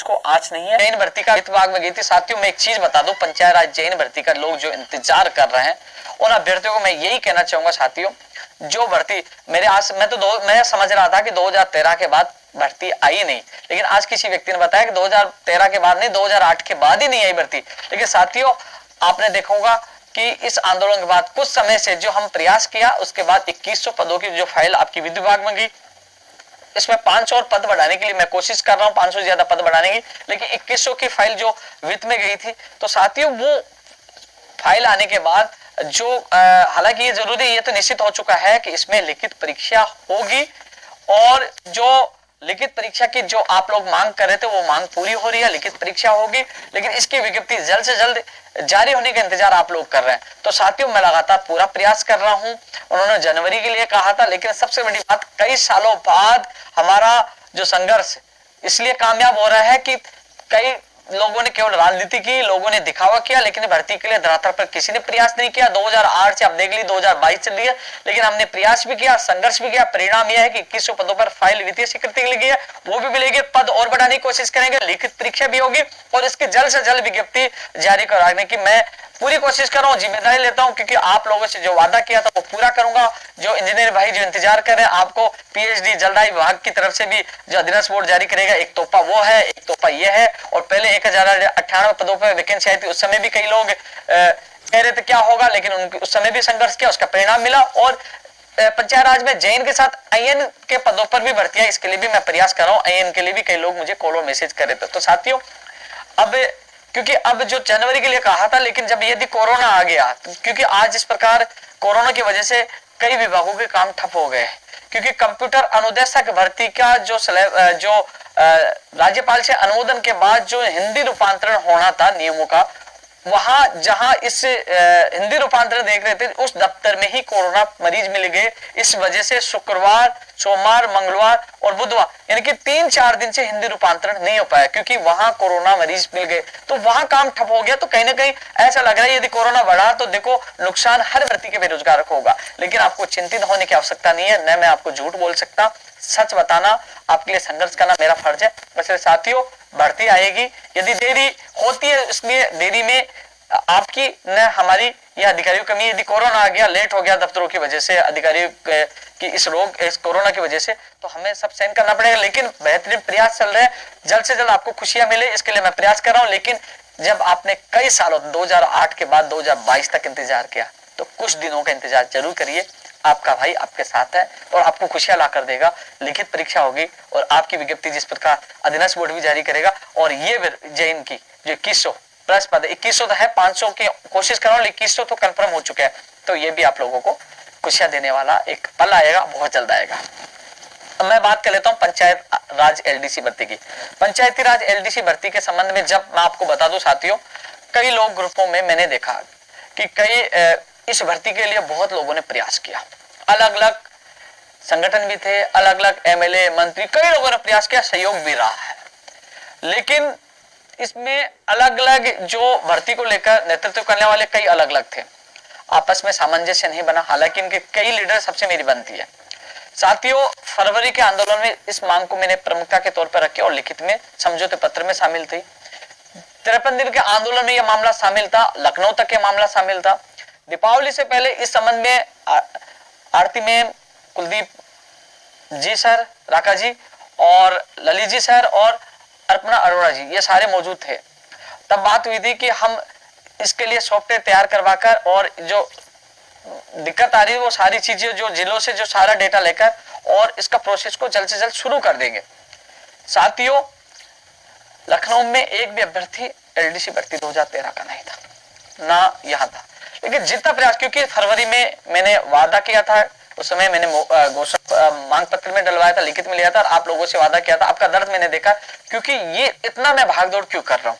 को आज नहीं है। जैन भर्ती का विभाग में गई थी। साथियों मैं एक चीज बता दूं, पंचायत राज जैन भर्ती का लोग जो इंतजार कर रहे हैं उन अभ्यर्थियों को मैं यही कहना चाहूंगा साथियों, जो भर्ती मैं समझ रहा था कि 2013 के बाद भर्ती आई नहीं, लेकिन आज किसी व्यक्ति ने बताया कि 2013 के बाद नहीं 2008 के बाद ही नहीं आई भर्ती। लेकिन साथियों आपने देखा होगा कि इस आंदोलन के बाद कुछ समय से जो हम प्रयास किया उसके बाद 2100 पदों की जो फाइल आपकी विद्युत विभाग में गई, इसमें 500 और पद बढ़ाने के लिए मैं कोशिश कर रहा हूं, 500 से ज्यादा पद बढ़ाने की, लेकिन 2100 की फाइल जो वित्त में गई थी। तो साथियों वो फाइल आने के बाद जो हालांकि ये जरूरी, ये तो निश्चित हो चुका है कि इसमें लिखित परीक्षा होगी और जो लिखित परीक्षा की जो आप लोग मांग कर रहे थे वो मांग पूरी हो रही है, लिखित परीक्षा होगी, लेकिन इसकी विज्ञप्ति जल्द से जल्द जारी होने का इंतजार आप लोग कर रहे हैं। तो साथियों मैं लगातार पूरा प्रयास कर रहा हूं। उन्होंने जनवरी के लिए कहा था, लेकिन सबसे बड़ी बात कई सालों बाद हमारा जो संघर्ष इसलिए कामयाब हो रहा है कि कई लोगों ने केवल राजनीति की, लोगों ने दिखावा किया, लेकिन भर्ती के लिए धरातल पर किसी ने प्रयास नहीं किया। 2008 से आप देख ली 2022 चल रही है, लेकिन हमने प्रयास भी किया, संघर्ष भी किया। परिणाम यह है कि 2100 पदों पर फाइल वित्तीय स्वीकृति के लिए है, वो भी मिलेगी, पद और बढ़ाने की कोशिश करेंगे, लिखित परीक्षा भी होगी और इसकी जल्द से जल्द विज्ञप्ति जारी कराने की मैं पूरी कोशिश कर रहा हूं, जिम्मेदारी लेता हूं, क्योंकि आप लोगों से जो वादा किया था वो पूरा करूंगा। जो इंजीनियर भाई जो इंतजार कर रहे हैं, आपको पीएचडी जलदाई विभाग की तरफ से भी जो अधीनस्थ बोर्ड जारी करेगा, एक तोहफा वो है, एक तोहफा ये है। और पहले 1098 पदों पर वैकेंसी आई थी, उस समय भी कई लोग कह रहे थे क्या होगा, लेकिन उस समय भी संघर्ष किया, उसका परिणाम मिला। और पंचायत राज में जैन के साथ आईएन के पदों पर भी भर्तियां, इसके लिए भी मैं प्रयास कर रहा हूँ। आईएन के लिए भी कई लोग मुझे कॉल और मैसेज कर रहे थे। तो साथियों अब क्योंकि अब जो जनवरी के लिए कहा था, लेकिन जब यदि कोरोना आ गया, क्योंकि आज इस प्रकार कोरोना की वजह से कई विभागों के काम ठप हो गए, क्योंकि कंप्यूटर अनुदेशक भर्ती का जो राज्यपाल से अनुमोदन के बाद जो हिंदी रूपांतरण होना था नियमों का, वहां जहां इस हिंदी रूपांतरण देख रहे थे उस दफ्तर में ही कोरोना मरीज मिल गए। इस वजह से शुक्रवार, सोमवार, मंगलवार और बुधवार यानी कि 3-4 दिन से हिंदी रूपांतरण नहीं हो पाया, क्योंकि वहां कोरोना मरीज मिल गए, तो वहां काम ठप हो गया। तो कहीं ना कहीं ऐसा लग रहा है यदि कोरोना बढ़ा तो देखो नुकसान हर भर्ती के बेरोजगार को होगा, लेकिन आपको चिंतित होने की आवश्यकता नहीं है। न मैं आपको झूठ बोल सकता, सच बताना आपके लिए संघर्ष करना मेरा फर्ज है। वैसे साथियों भर्ती आएगी, यदि देरी होती है इसलिए देरी में आपकी न हमारी यह अधिकारियों की कमी, यदि कोरोना आ गया, लेट हो गया दफ्तरों की वजह से, अधिकारियों की इस कोरोना की वजह से, तो हमें सब सहन करना पड़ेगा। लेकिन बेहतरीन प्रयास चल रहे हैं, जल्द से जल्द आपको खुशियां मिले इसके लिए मैं प्रयास कर रहा हूं। लेकिन जब आपने कई सालों 2008 के बाद 2022 तक इंतजार किया, तो कुछ दिनों का इंतजार जरूर करिए। आपका भाई आपके साथ है और आपको खुशियां ला कर देगा। लिखित परीक्षा होगी और आपकी विज्ञप्ति जिस प्रकार अधीनस्थ बोर्ड भी जारी करेगा, और ये जैन की जो 2100 प्लस पद, 2100 तो है, 500 की कोशिश कर रहा हूं, 2100 तो कंफर्म हो चुके हैं। तो ये भी आप लोगों को खुशियां देने वाला एक पल आएगा, बहुत जल्द आएगा। अब मैं बात कर लेता हूं पंचायत राज एलडीसी भर्ती की। पंचायती राज एलडीसी भर्ती के संबंध में जब मैं आपको बता दूं साथियों, कई लोग ग्रुपों में मैंने देखा कि कई इस भर्ती के लिए बहुत लोगों ने प्रयास किया, अलग अलग संगठन भी थे, अलग अलग एमएलए मंत्री, कई लोगों ने प्रयास किया, सहयोग भी रहा है। लेकिन इसमें अलग अलग जो भर्ती को लेकर नेतृत्व करने वाले कई अलग अलग थे, आपस में सामंजस्य नहीं बना। हालांकि इनके कई लीडर सबसे मेरी बनती है। साथियों फरवरी के आंदोलन में इस मांग को मैंने प्रमुखता के तौर पर रखी और लिखित में समझौते पत्र में शामिल थी। 53 दिन के आंदोलन में यह मामला शामिल था, लखनऊ तक यह मामला शामिल था। दीपावली से पहले इस संबंध में आरती मैम, कुलदीप जी सर, राका जी और ललित जी सर और अर्पणा अरोड़ा जी, ये सारे मौजूद थे। तब बात हुई थी कि हम इसके लिए सॉफ्टवेयर तैयार करवाकर और जो दिक्कत आ रही है वो सारी चीजें जो जिलों से जो सारा डेटा लेकर और इसका प्रोसेस को जल्द से जल्द शुरू कर देंगे। साथियों लखनऊ में एक भी अभ्यर्थी एलडीसी भर्ती 2013 का नहीं था, ना यहाँ था। लेकिन जितना प्रयास, क्योंकि फरवरी में मैंने वादा किया था, उस समय मैंने मांग पत्र में डलवाया था, लिखित में लिया था और आप लोगों से वादा किया था। आपका दर्द मैंने देखा, क्योंकि ये इतना मैं भागदौड़ क्यों कर रहा हूँ,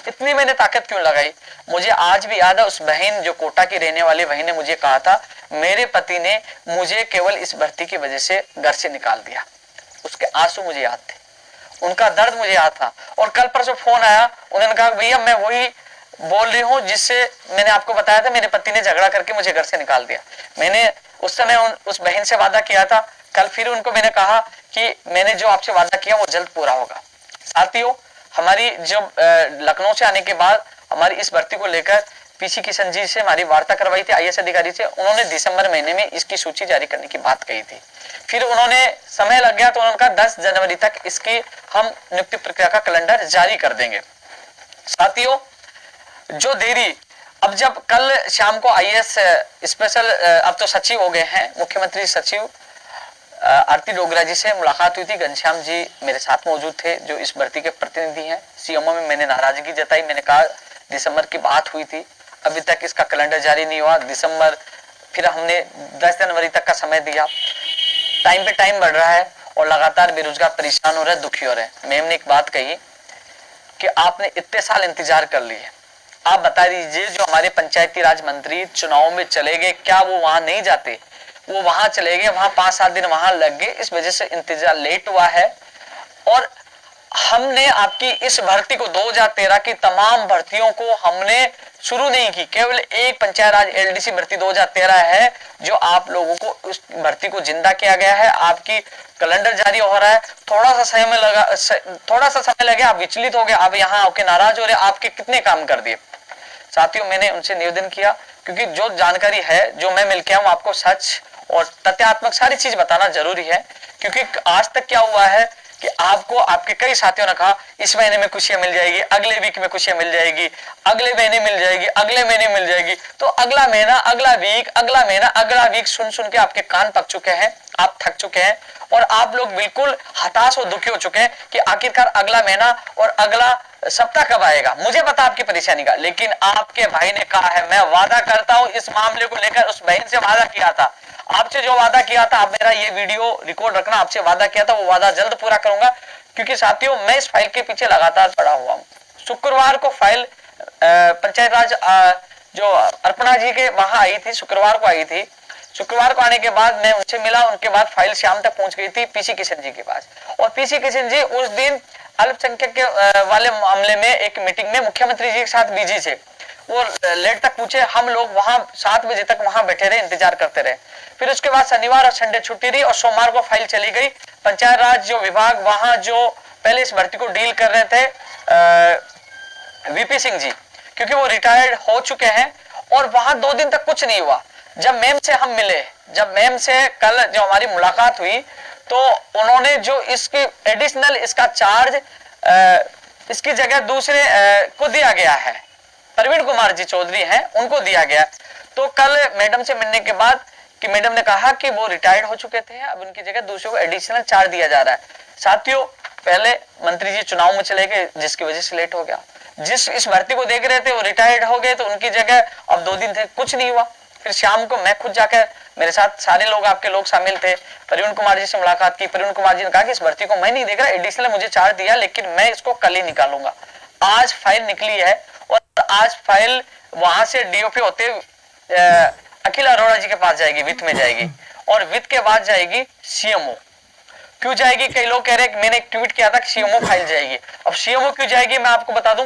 इतनी मैंने ताकत क्यों लगाई। मुझे आज भी याद है, उस बहन जो कोटा की रहने वाली बहन ने मुझे कहा था, मेरे पति ने मुझे केवल इस भर्ती की वजह से घर से निकाल दिया। उसके आंसू मुझे याद थे, उनका दर्द मुझे याद था। और कल परसों फोन आया, उन्होंने कहा भैया मैं वही बोल रही हूँ जिससे मैंने आपको बताया था, मेरे पति ने झगड़ा करके मुझे घर से निकाल दिया। मैंने उस समय उस बहन से वादा किया था, कल फिर उनको मैंने कहा कि मैंने जो आपसे वादा किया वो जल्द पूरा होगा। साथियों हमारी जो लखनऊ से आने के बाद हमारी इस भर्ती को लेकर पीसी किशन जी से हमारी वार्ता करवाई थी, आईएएस अधिकारी से। उन्होंने दिसंबर महीने में इसकी सूची जारी करने की बात कही थी। फिर उन्होंने समय लग गया तो उन्होंने कहा 10 जनवरी तक इसकी हम नियुक्ति प्रक्रिया का कैलेंडर जारी कर देंगे। साथियों, जो देरी, अब जब कल शाम को आईएएस स्पेशल अब तो सचिव हो गए हैं, मुख्यमंत्री सचिव आरती डोगरा जी से मुलाकात हुई थी। घनश्याम जी मेरे साथ मौजूद थे जो इस भर्ती के प्रतिनिधि हैं। सीएमओ में मैंने नाराजगी जताई, मैंने कहा दिसंबर की बात हुई थी, अभी तक इसका कैलेंडर जारी नहीं हुआ। दिसंबर, फिर हमने 10 जनवरी तक का समय दिया। टाइम पे टाइम बढ़ रहा है और लगातार बेरोजगार परेशान हो रहे हैं, दुखी हो रहे हैं। मैम ने एक बात कही कि आपने इतने साल इंतजार कर लिए, आप बता दीजिए जो हमारे पंचायती राज मंत्री चुनाव में चले गए, क्या वो वहां नहीं जाते? वो वहां चले गए, वहां 5-7 दिन वहां लग गए, इस वजह से इंतजार लेट हुआ है। और हमने आपकी इस भर्ती को 2013 की तमाम भर्तियों को हमने शुरू नहीं की, केवल एक पंचायत राज एलडीसी भर्ती 2013 है जो आप लोगों को उस भर्ती को जिंदा किया गया है। आपकी कैलेंडर जारी हो रहा है, थोड़ा सा समय लगे, आप विचलित हो गए, आप यहाँ आके नाराज हो रहे, आपके कितने काम कर दिए। साथियों, मैंने उनसे निवेदन किया, क्योंकि जो जानकारी है जो मैं मिल के आऊं आपको सच और तथ्यात्मक सारी चीज बताना जरूरी है। क्योंकि आज तक क्या हुआ है कि आपको आपके कई साथियों ने कहा इस महीने में खुशियां मिल जाएगी, अगले वीक में खुशियां मिल जाएगी, अगले महीने मिल जाएगी, अगले महीने मिल जाएगी। तो अगला महीना, अगला वीक, अगला महीना, अगला वीक सुन सुन के आपके कान पक चुके हैं, आप थक चुके हैं और आप लोग बिल्कुल हताश और दुखी हो चुके हैं कि आखिरकार अगला महीना और अगला सप्ताह कब आएगा। मुझे पता आपकी परेशानी का, लेकिन आपके भाई ने कहा है, मैं वादा करता हूं इस मामले को लेकर, उस बहन से वादा किया था, आपसे जो वादा किया था, आप मेरा ये वीडियो रिकॉर्ड रखना, आपसे वादा किया था वो वादा जल्द पूरा करूंगा। क्योंकि साथियों, मैं इस फाइल के पीछे लगातार पड़ा हुआ हूं। शुक्रवार को फाइल पंचायत राज जो अर्पणा जी के वहां आई थी, शुक्रवार को आई थी। शुक्रवार को आने के बाद मैं उनसे मिला, उनके बाद फाइल शाम तक पहुंच गई थी पीसी किशन जी के पास। और पीसी किशन जी उस दिन अल्पसंख्यक के वाले मामले में एक मीटिंग में मुख्यमंत्री जी के साथ बिजी थे। वो लेट तक पूछे, हम लोग वहां 7 बजे तक वहां बैठे रहे, इंतजार करते रहे। फिर उसके बाद शनिवार और संडे छुट्टी रही और सोमवार को फाइल चली गई। पंचायत राज जो विभाग वहां जो पहले इस भर्ती को डील कर रहे थे वीपी सिंह जी, क्योंकि वो रिटायर्ड हो चुके हैं, और वहां 2 दिन तक कुछ नहीं हुआ। जब मैम से हम मिले, जब मैम से कल जो हमारी मुलाकात हुई, तो उन्होंने जो इसकी एडिशनल इसका चार्ज इसकी जगह दूसरे को दिया गया है, प्रवीण कुमार जी चौधरी हैं, उनको दिया गया। तो कल मैडम से मिलने के बाद कि मैडम ने कहा कि वो रिटायर्ड हो चुके थे, अब उनकी जगह दूसरे को एडिशनल चार्ज दिया जा रहा है। साथियों, पहले मंत्री जी चुनाव में चले गए जिसकी वजह से लेट हो गया। जिस इस भर्ती को देख रहे थे वो रिटायर्ड हो गए, तो उनकी जगह अब 2 दिन थे, कुछ नहीं हुआ। फिर शाम को मैं खुद जाकर, मेरे साथ सारे लोग आपके लोग शामिल थे, प्रवीण कुमार जी से मुलाकात की। प्रवीण कुमार जी ने कहा कि इस भर्ती को मैं नहीं देख रहा, एडिशनल मुझे चार्ज दिया, लेकिन मैं इसको कल ही निकालूंगा। आज फाइल निकली है और आज फाइल वहां से डीओपी होते अखिल अरोड़ा जी के पास जाएगी, वित्त में जाएगी, और वित्त के बाद जाएगी सीएमओ। क्यों जाएगी? कई लोग कह रहे हैं, मैंने एक ट्वीट किया था कि सीएमओ फाइल जाएगी। अब सीएमओ क्यों जाएगी मैं आपको बता दूं,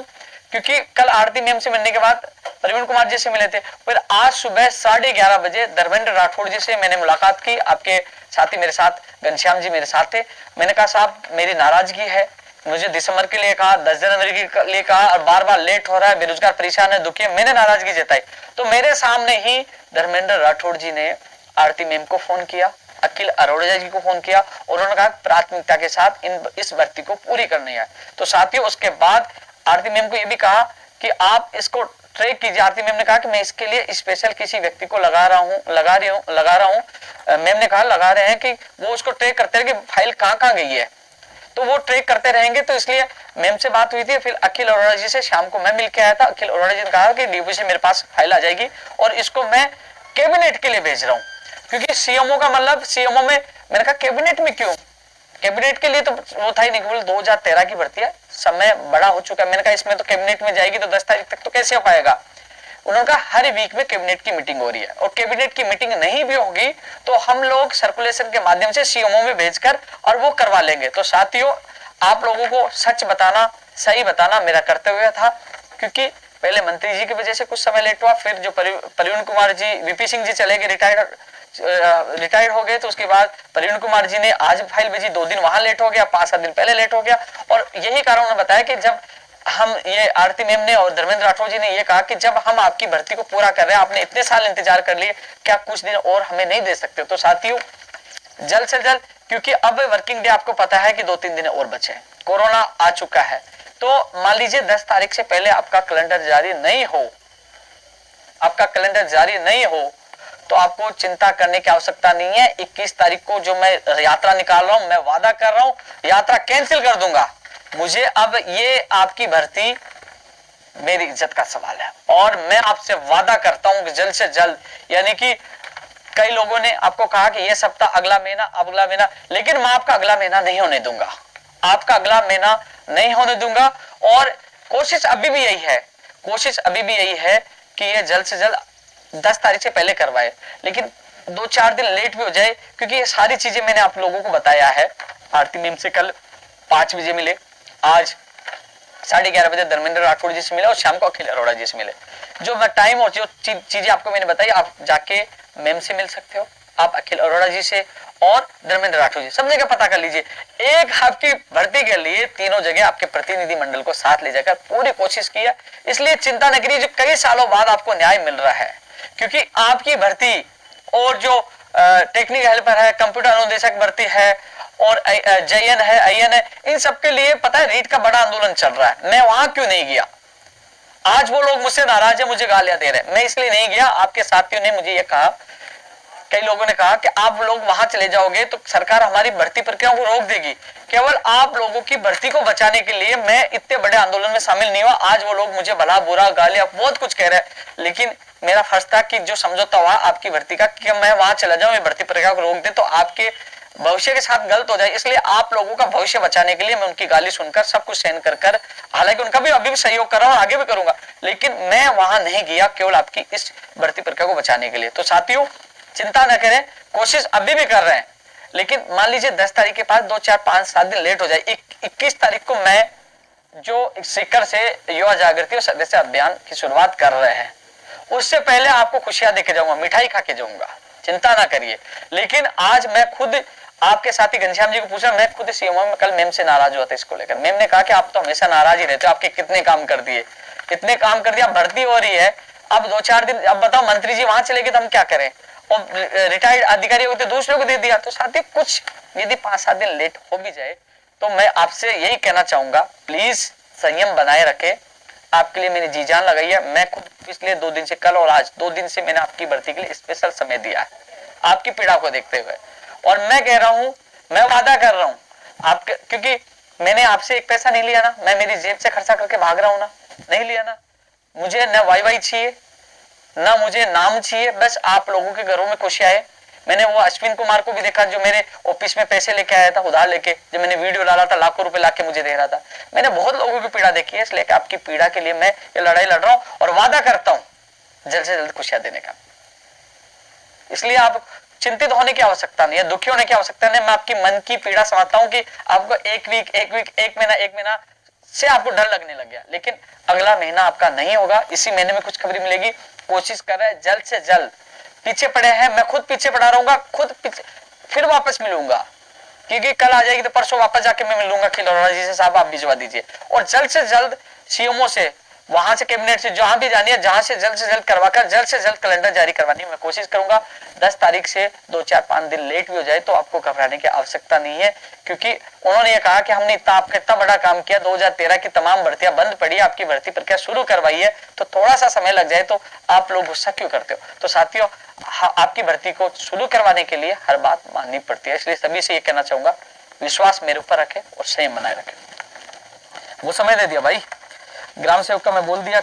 क्योंकि कल आरती मैम से मिलने के बाद प्रवीण कुमार जी से मिले थे, फिर आज सुबह 11:30 बजे धर्मेंद्र राठौड़ जी से मैंने मुलाकात की। आपके साथी मेरे साथ घनश्याम जी मेरे साथ थे। मैंने कहा साहब मेरी नाराजगी है, मुझे दिसंबर के लिए कहा, 10 जनवरी के लिए कहा, और बार बार लेट हो रहा है, बेरोजगार परेशान है, दुखी है, मैंने नाराजगी जताई। तो मेरे सामने ही धर्मेंद्र राठौड़ जी ने आरती मैम को फोन किया, अखिल अरोड़ा जी को फोन किया, और उन्होंने कहा प्राथमिकता के साथ इस भर्ती को पूरी करनी है। तो साथियों, उसके बाद आरती मैम को यह भी कहा कि आप इसको ट्रैक कीजिए। आरती मैम ने कहा कि मैं इसके लिए स्पेशल किसी व्यक्ति को लगा रहा हूं। मैम ने कहा लगा रहे हैं कि वो उसको ट्रैक करते रहे कि फाइल कहां गई है, तो वो ट्रैक करते रहेंगे। तो इसलिए मैम से बात हुई थी। फिर अखिल अरोड़ा जी से शाम को मैं मिलकर आया था। अखिल अरोड़ा जी ने कहा कि डीओपी से मेरे पास फाइल आ जाएगी और इसको मैं कैबिनेट के लिए भेज रहा हूँ, क्योंकि सीएमओ का मतलब सीएमओ में, मैंने कहा कैबिनेट में क्यों? कैबिनेट के लिए तो वो था ही नहीं, केवल 2013 की भर्ती है, समय बड़ा हो चुका है। मैंने कहा इसमें तो कैबिनेट में जाएगी तो 10 तारीख तक तो कैसे हो पाएगा? उन्होंने कहा हर वीक में कैबिनेट की मीटिंग हो रही है, और कैबिनेट की मीटिंग नहीं भी होगी तो हम लोग सर्कुलेशन के माध्यम से सीएमओ में भेजकर और वो करवा लेंगे। तो साथियों, आप लोगों को सच बताना, सही बताना मेरा कर्तव्य था, क्योंकि पहले मंत्री जी की वजह से कुछ समय लेट हुआ, फिर जो प्रवीण कुमार जी, वीपी सिंह जी चले गए, रिटायर्ड रिटायर्ड हो गए तो उसके बाद प्रवीण कुमार जी ने आज फाइल भेजी, 2 दिन वहां लेट हो गया, 5-7 दिन पहले लेट हो गया। और यही कारण उन्होंने बताया कि जब हम ये आरती मैम ने और धर्मेंद्र राठौर जी ने ये कहा कि जब हम आपकी भर्ती को पूरा कर रहे हैं, आपने इतने साल इंतजार कर लिए, क्या कुछ दिन और हमें नहीं दे सकते? तो साथियों जल्द से जल्द, क्योंकि अब वर्किंग डे आपको पता है कि 2-3 दिन और बचे हैं, कोरोना आ चुका है, तो मान लीजिए 10 तारीख से पहले आपका कैलेंडर जारी नहीं हो, आपका कैलेंडर जारी नहीं हो तो आपको चिंता करने की आवश्यकता नहीं है। 21 तारीख को जो मैं यात्रा निकाल रहा हूं, मैं वादा कर रहा हूं यात्रा कैंसिल कर दूंगा। मुझे अब ये आपकी भर्ती मेरी इज्जत का सवाल है और मैं आपसे वादा करता हूं कि जल्द से जल्द, यानी कि कई लोगों ने आपको कहा कि ये सप्ताह, अगला महीना, अगला महीना, लेकिन मैं आपका अगला महीना नहीं होने दूंगा, आपका अगला महीना नहीं होने दूंगा। और कोशिश अभी भी यही है, कोशिश अभी भी यही है कि ये जल्द से जल्द 10 तारीख से पहले करवाए, लेकिन 2-4 दिन लेट भी हो जाए, क्योंकि ये सारी चीजें मैंने आप लोगों को बताया है। आरती मैम से कल 5 बजे मिले, आज 11:30 बजे धर्मेंद्र राठौड़ जी से मिले और शाम को अखिल अरोड़ा जी से मिले। जो मैं टाइम और जो चीजें आपको मैंने बताई, आप जाके मैम से मिल सकते हो, आप अखिल अरोड़ा जी से और धर्मेंद्र राठौड़ जी, सब जगह पता कर लीजिए। एक आपकी भर्ती के लिए तीनों जगह आपके प्रतिनिधि मंडल को साथ ले जाकर पूरी कोशिश की है, इसलिए चिंता न करिए, जो कई सालों बाद आपको न्याय मिल रहा है, क्योंकि आपकी भर्ती और जो टेक्निकल हेल्पर है, कंप्यूटर अनुदेशक भर्ती है और JN है, IN है, इन सबके लिए पता है रीट का बड़ा आंदोलन चल रहा है। मैं वहां क्यों नहीं गया? आज वो लोग मुझसे नाराज है, मुझे गालियां दे रहे हैं, मैं इसलिए नहीं गया। आपके साथियों ने मुझे ये कहा, कई लोगों ने कहा कि आप लोग वहां चले जाओगे तो सरकार हमारी भर्ती प्रक्रिया को रोक देगी। केवल आप लोगों की भर्ती को बचाने के लिए मैं इतने बड़े आंदोलन में शामिल नहीं हुआ। आज वो लोग मुझे भला बुरा गालियां बहुत कुछ कह रहे हैं, लेकिन मेरा फर्ज था कि जो समझौता हुआ आपकी भर्ती का, कि मैं वहां चला जाऊं, भर्ती प्रक्रिया को रोक दे तो आपके भविष्य के साथ गलत हो जाए, इसलिए आप लोगों का भविष्य बचाने के लिए मैं उनकी गाली सुनकर सब कुछ सहन कर हालांकि उनका भी अभी भी सहयोग कर रहा हूं, आगे भी करूंगा, लेकिन मैं वहां नहीं गया केवल आपकी इस भर्ती प्रक्रिया को बचाने के लिए। तो साथियों चिंता न करें, कोशिश अभी भी कर रहे हैं, लेकिन मान लीजिए 10 तारीख के पास 2-4-5-7 दिन लेट हो जाए। 21 तारीख को मैं जो सीकर से युवा जागृति और सदस्य अभियान की शुरुआत कर रहे हैं, उससे पहले आपको खुशियां देके जाऊंगा, मिठाई खा के जाऊंगा, चिंता ना करिए। लेकिन आज मैं खुद आपके साथी घनश्याम जी को पूछा, मैं खुद सीएमओ में कल मैम से नाराज हुआ था इसको लेकर। मैम ने कहा कि आप तो हमेशा नाराज ही रहते हो, आपके कितने काम कर दिए, इतने काम कर दिया, भर्ती हो रही है, अब 2-4 दिन, अब बताओ मंत्री जी वहां चले गए तो हम क्या करें, और रिटायर्ड अधिकारी होते दूसरों को दे दिया। तो साथी कुछ यदि 5-7 दिन लेट हो भी जाए तो मैं आपसे यही कहना चाहूंगा, प्लीज संयम बनाए रखे, आपके लिए मैंने जी जान लगाई है। मैं खुद पिछले 2 दिन से, कल और आज 2 दिन से मैंने आपकी भर्ती के लिए स्पेशल समय दिया है, आपकी पीड़ा को देखते हुए। और मैं कह रहा हूं, मैं वादा कर रहा हूं आपके, क्योंकि मैंने आपसे एक पैसा नहीं लिया ना, मैं मेरी जेब से खर्चा करके भाग रहा हूं ना, नहीं लिया ना, मुझे न वाई चाहिए ना मुझे नाम चाहिए, बस आप लोगों के घरों में खुशी आए। मैंने वो अश्विन कुमार को भी देखा जो मेरे ऑफिस में पैसे लेके आया था उधार लेके, जब मैंने वीडियो डाला था लाखों रुपए लाके मुझे दे रहा था। मैंने बहुत लोगों की पीड़ा देखी है, इसलिए आपकी पीड़ा के लिए मैं ये लड़ाई लड़ रहा हूं और वादा करता हूं जल्द से जल्द खुशियां देने का। इसलिए आप चिंतित होने की आवश्यकता नहीं है, दुखी होने की आवश्यकता नहीं। मैं आपकी मन की पीड़ा समझता हूं कि आपको एक महीना से आपको डर लगने लग गया, लेकिन अगला महीना आपका नहीं होगा, इसी महीने में कुछ खबरी मिलेगी। कोशिश कर रहे हैं जल्द से जल्द, पीछे पड़े हैं, मैं खुद पीछे पड़ा रहूंगा, खुद पीछे फिर वापस मिलूंगा, क्योंकि कल आ जाएगी तो परसों वापस जाके मैं मिलूंगा खिलौना जी से, साहब आप भिजवा दीजिए। और जल्द से जल्द सीएमओ से, वहां से कैबिनेट से, जहां भी जानी है, जहां से जल्द करवाकर जल्द से जल्द कैलेंडर जारी करवानी मैं कोशिश करूंगा। 10 तारीख से 2-4-5 दिन लेट भी हो जाए तो आपको घबराने की आवश्यकता नहीं है, क्योंकि उन्होंने ये कहा कि हमने आपका इतना बड़ा काम किया, 2013 की तमाम भर्तियां बंद पड़ी, आपकी भर्ती प्रक्रिया शुरू करवाई है, तो थोड़ा सा समय लग जाए तो आप लोग गुस्सा क्यों करते हो। तो साथियों आपकी भर्ती को शुरू करवाने के लिए हर बात माननी पड़ती है, इसलिए सभी से ये कहना चाहूंगा, विश्वास मेरे ऊपर रखे और संयम बनाए रखे। वो समय दे दिया भाई, ग्राम सेवक का मैं बोल दिया।